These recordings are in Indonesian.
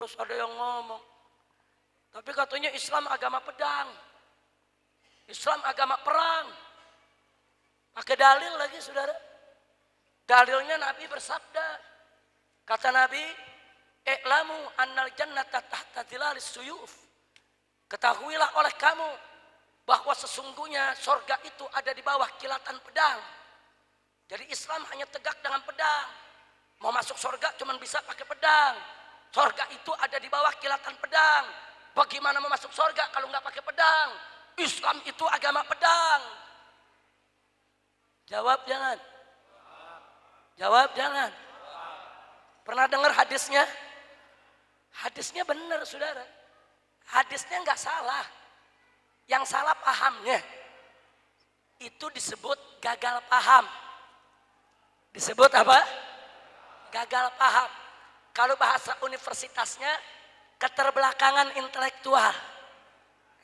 Terus ada yang ngomong, tapi katanya Islam agama pedang, Islam agama perang. Pakai dalil lagi saudara. Dalilnya Nabi bersabda, kata Nabi, "I'lamu annal jannata tahta dhilalis suyuf." Ketahuilah oleh kamu bahwa sesungguhnya sorga itu ada di bawah kilatan pedang. Jadi Islam hanya tegak dengan pedang. Mau masuk sorga cuma bisa pakai pedang. Sorga itu ada di bawah kilatan pedang. Bagaimana mau masuk sorga kalau nggak pakai pedang? Islam itu agama pedang. Jawab jangan. Jawab jangan. Pernah dengar hadisnya? Hadisnya benar saudara. Hadisnya nggak salah. Yang salah pahamnya. Itu disebut gagal paham. Disebut apa? Gagal paham. Kalau bahasa universitasnya keterbelakangan intelektual.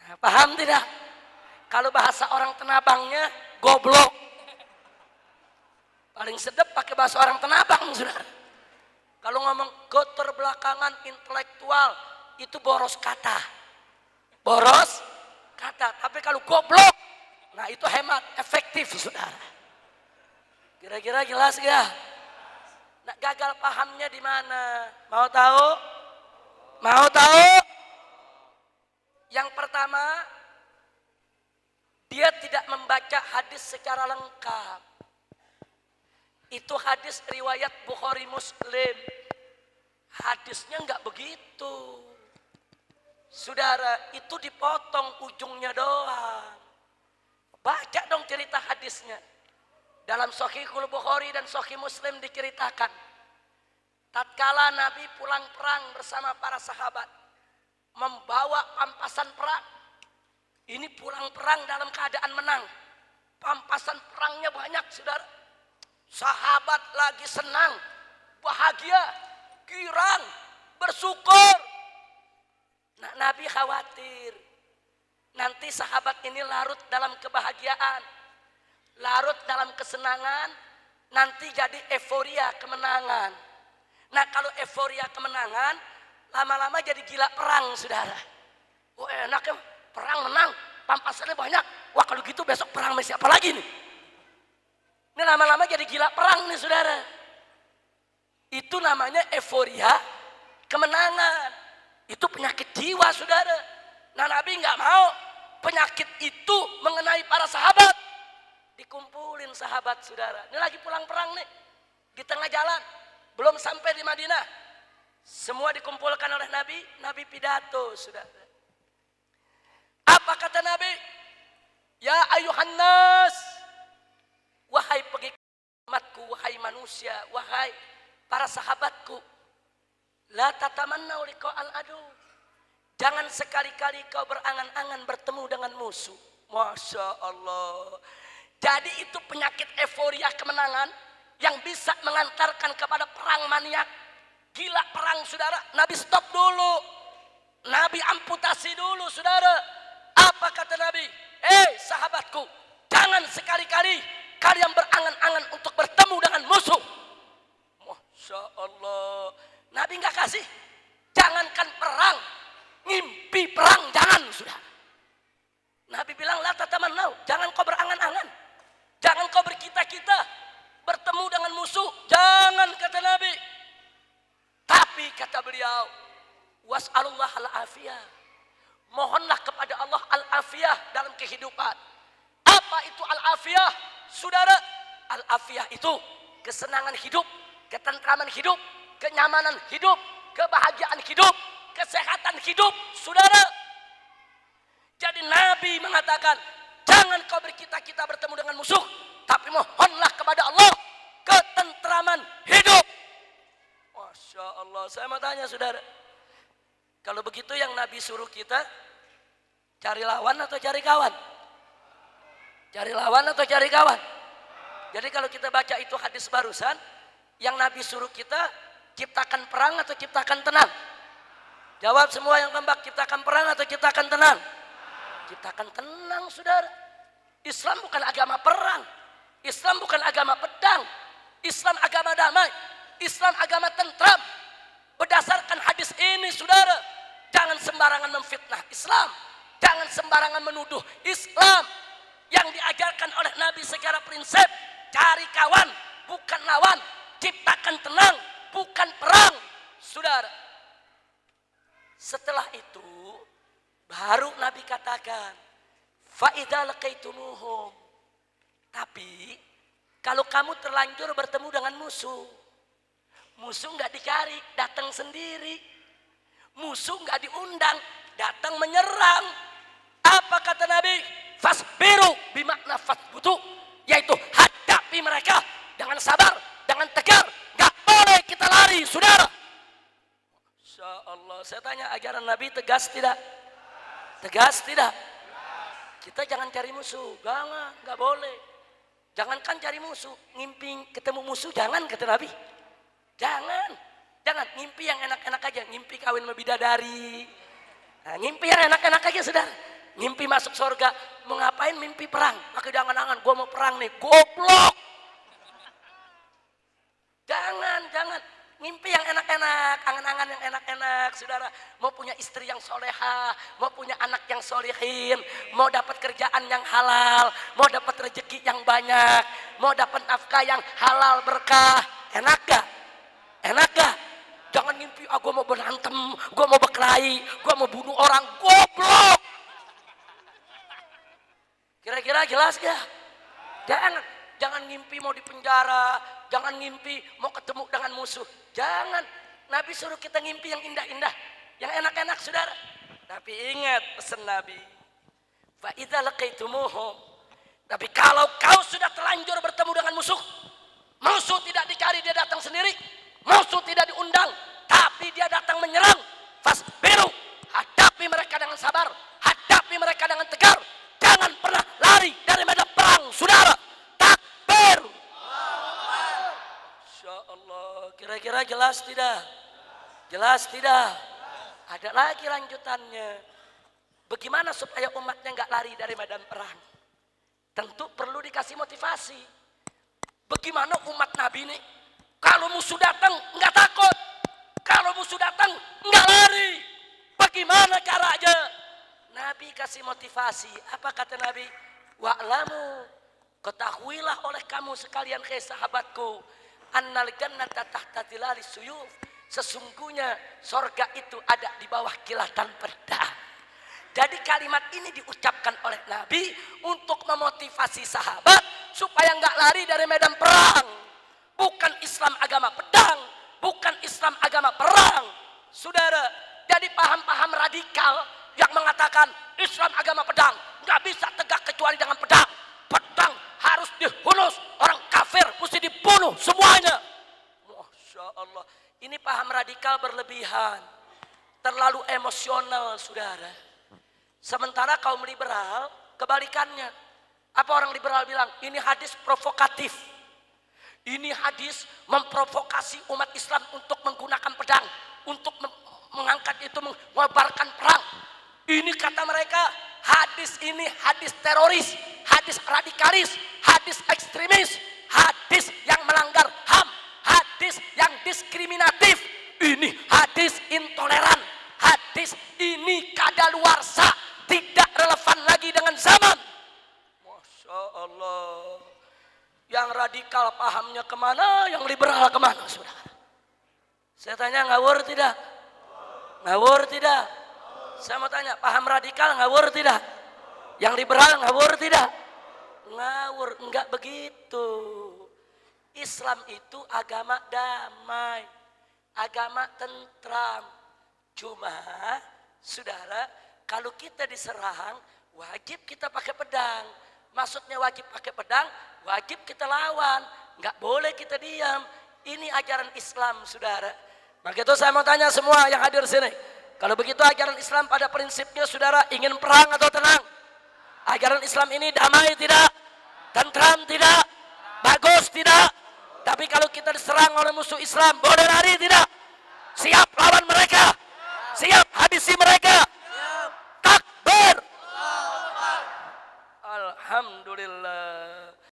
Nah, paham tidak? Kalau bahasa orang Tenabangnya goblok. Paling sedap pakai bahasa orang Tenabang saudara. Kalau ngomong keterbelakangan intelektual itu boros kata. Boros kata. Tapi kalau goblok, nah itu hemat, efektif saudara. Kira-kira jelas ya? Nah, gagal pahamnya di mana? Mau tahu? Mau tahu? Yang pertama, dia tidak membaca hadis secara lengkap. Itu hadis riwayat Bukhari Muslim. Hadisnya enggak begitu. Saudara, itu dipotong ujungnya doang. Baca dong cerita hadisnya. Dalam Sahihul Bukhari dan Sahih Muslim diceritakan, tatkala Nabi pulang perang bersama para sahabat, membawa pampasan perang. Ini pulang perang dalam keadaan menang. Pampasan perangnya banyak, saudara. Sahabat lagi senang, bahagia, girang, bersyukur. Nah, Nabi khawatir nanti sahabat ini larut dalam kebahagiaan, larut dalam kesenangan, nanti jadi euforia kemenangan. Nah, kalau euforia kemenangan, lama-lama jadi gila perang, saudara. Oh, enak ya, perang menang, pampasannya banyak. Wah, kalau gitu besok perang sama siapa lagi nih? Ini lama-lama jadi gila perang nih, saudara. Itu namanya euforia kemenangan. Itu penyakit jiwa, saudara. Nah, Nabi nggak mau penyakit itu mengenai para sahabat. Dikumpulin sahabat, saudara. Ini lagi pulang perang nih, di tengah jalan, belum sampai di Madinah. Semua dikumpulkan oleh Nabi. Nabi pidato, saudara. Apa kata Nabi? Ya ayuhan nas, wahai pengikutku, wahai manusia, wahai para sahabatku, la tatamannau liqa'al adu. Jangan sekali-kali kau berangan-angan bertemu dengan musuh. Masya Allah. Jadi itu penyakit euforia kemenangan yang bisa mengantarkan kepada perang maniak. Gila perang, saudara. Nabi stop dulu. Nabi amputasi dulu, saudara. Apa kata Nabi? Sahabatku, jangan sekali-kali kalian berangan-angan untuk bertemu dengan musuh. Masya Allah. Nabi nggak kasih. Jangankan perang, ngimpi perang jangan, sudah. Nabi bilang, la tatamannau, jangan kau berangan-angan, jangan kau berkita-kita bertemu dengan musuh, jangan, kata Nabi. Tapi kata beliau, was'alullah al-afiyah, mohonlah kepada Allah al-afiyah dalam kehidupan. Apa itu al-afiyah, saudara? Al-afiyah itu kesenangan hidup, ketentraman hidup, kenyamanan hidup, kebahagiaan hidup, kesehatan hidup, saudara. Jadi Nabi mengatakan, jangan kau berkita-kita bertemu dengan musuh, tapi mohonlah kepada Allah ketentraman hidup. Masya Allah. Saya mau tanya, saudara, kalau begitu yang Nabi suruh kita cari lawan atau cari kawan? Cari lawan atau cari kawan? Jadi kalau kita baca itu hadis barusan, yang Nabi suruh kita ciptakan perang atau ciptakan tenang? Jawab semua yang kompak, ciptakan perang atau ciptakan tenang? Ciptakan tenang, saudara. Islam bukan agama perang. Islam bukan agama pedang. Islam agama damai. Islam agama tentram. Berdasarkan hadis ini, saudara, sembarangan memfitnah Islam. Jangan sembarangan menuduh Islam. Yang diajarkan oleh Nabi secara prinsip, cari kawan, bukan lawan. Ciptakan tenang, bukan perang. Saudara, setelah itu baru Nabi katakan, فَإِذَا لَقَيْتُمُوهُمْ. Tapi kalau kamu terlanjur bertemu dengan musuh, musuh nggak dicari, datang sendiri. Musuh nggak diundang, datang menyerang. Apa kata Nabi? Fasbiru bimakna fatbutu, yaitu hadapi mereka dengan sabar, dengan tegar. Nggak boleh kita lari, saudara. Masya Allah, saya tanya, ajaran Nabi tegas tidak? Tegas tidak? Kita jangan cari musuh, jangan, nggak boleh. Jangankan cari musuh, ngimpi ketemu musuh jangan, kata Nabi. Jangan ngimpi yang enak-enak aja, ngimpi kawin sama bidadari. Nah, ngimpi yang enak-enak aja, saudara. Ngimpi masuk surga, mau ngapain mimpi perang? Maka jangan, gua mau perang nih, goblok. Jangan. Ngimpi yang enak-enak, angan-angan yang enak-enak, saudara. Mau punya istri yang solehah, mau punya anak yang solehin, mau dapat kerjaan yang halal, mau dapat rezeki yang banyak, mau dapat nafkah yang halal berkah. Enak gak? Enak gak? Jangan ngimpi, gue mau berantem, gue mau berkelahi, gue mau bunuh orang, goblok. Kira-kira jelas gak? Jangan ngimpi mau dipenjara, jangan ngimpi mau ketemu dengan musuh. Jangan. Nabi suruh kita ngimpi yang indah-indah, yang enak-enak, saudara. Tapi ingat pesan Nabi, fa idza laqaitumuhum. Tapi kalau kau sudah terlanjur bertemu dengan musuh tidak dicari, dia datang sendiri. Musuh tidak diundang, tapi dia datang menyerang. Fasbiru, hadapi mereka dengan sabar, hadapi mereka dengan tegar. Jangan pernah lari dari medan perang, saudara. Takbir. Masya Allah, kira-kira jelas tidak? Jelas tidak? Ada lagi lanjutannya. Bagaimana supaya umatnya nggak lari dari medan perang? Tentu perlu dikasih motivasi. Bagaimana umat Nabi ini? Kalau musuh datang nggak takut, kalau musuh datang nggak lari. Bagaimana caranya? Nabi kasih motivasi. Apa kata Nabi? Wa'lamu, ketahuilah oleh kamu sekalian, sahabatku, annal jannata tahta dhilalis suyuf. Sesungguhnya sorga itu ada di bawah kilatan pedang. Jadi kalimat ini diucapkan oleh Nabi untuk memotivasi sahabat supaya nggak lari dari medan perang. Bukan Islam agama pedang, bukan Islam agama perang, saudara. Jadi paham-paham radikal yang mengatakan Islam agama pedang, nggak bisa tegak kecuali dengan pedang. Pedang harus dihunus, orang kafir mesti dibunuh semuanya. Masya Allah, ini paham radikal berlebihan, terlalu emosional, saudara. Sementara kaum liberal kebalikannya. Apa orang liberal bilang? Ini hadis provokatif. Ini hadis memprovokasi umat Islam untuk menggunakan pedang, untuk mengangkat itu, mengobarkan perang. Ini kata mereka, hadis ini hadis teroris, hadis radikalis, hadis ekstremis, hadis yang melanggar HAM, hadis yang diskriminatif. Ini hadis intoleran, hadis ini kadaluarsa, tidak relevan lagi dengan zaman. Masya Allah. Yang radikal pahamnya kemana, yang liberal kemana, saudara? Saya tanya, ngawur tidak? Ngawur tidak? Saya mau tanya, paham radikal ngawur tidak? Yang liberal ngawur tidak? Ngawur, enggak begitu. Islam itu agama damai, agama tentram. Cuma, saudara, kalau kita diserang, wajib kita pakai pedang. Maksudnya wajib pakai pedang, wajib kita lawan. Nggak boleh kita diam. Ini ajaran Islam, saudara. Maka itu saya mau tanya semua yang hadir sini. Kalau begitu ajaran Islam pada prinsipnya, saudara, ingin perang atau tenang? Ajaran Islam ini damai tidak? Tentram tidak? Bagus tidak? Tapi kalau kita diserang oleh musuh Islam, boleh lari tidak? Siap lawan mereka? Siap habisi mereka? Takbir! Alhamdulillah.